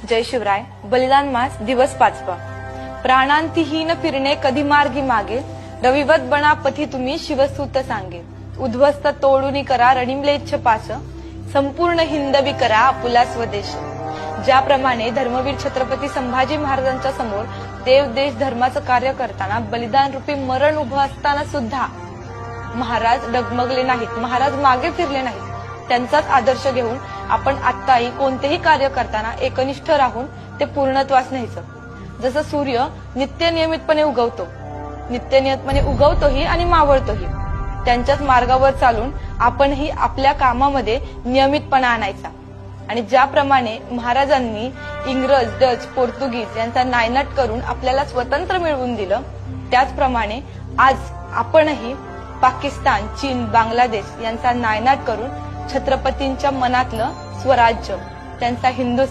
जय शिवराय. बलिदान मास दिवस 5वा. प्राणांतिहीन फिरणे कधी मार्गी मागे, रविवत बना पथी तुम्ही शिवसूत सांगे. उद्ध्वस्त तोडूनी करा रणिमलेच्छ पास, संपूर्ण हिंदवी करा आपुला स्वदेश. ज्याप्रमाणे धर्मवीर छत्रपती संभाजी महाराजांच्या समोर देव देश धर्माचं कार्य करताना बलिदान रूपी मरण उभं असताना सुद्धा महाराज डगमगले नाहीत, महाराज मागे फिरले नाहीत. त्यांचाच आदर्श घेऊन आपण आत्ताही कोणतेही कार्य करताना एकनिष्ठ राहून ते पूर्णत्वास न्यायचं. जसं सूर्य नित्यनियमितपणे उगवतोही आणि मावळतोही, त्यांच्याच मार्गावर चालून आपणही आपल्या कामामध्ये नियमितपणा आणायचा. आणि ज्याप्रमाणे महाराजांनी इंग्रज, डच, पोर्तुगीज यांचा नायनाट करून आपल्याला स्वतंत्र मिळवून दिलं, त्याचप्रमाणे आज आपणही पाकिस्तान, चीन, बांगलादेश यांचा नायनाट करून छत्रपतींच्या मनातलं स्वराज्य, त्यांचा हिंदुस्थान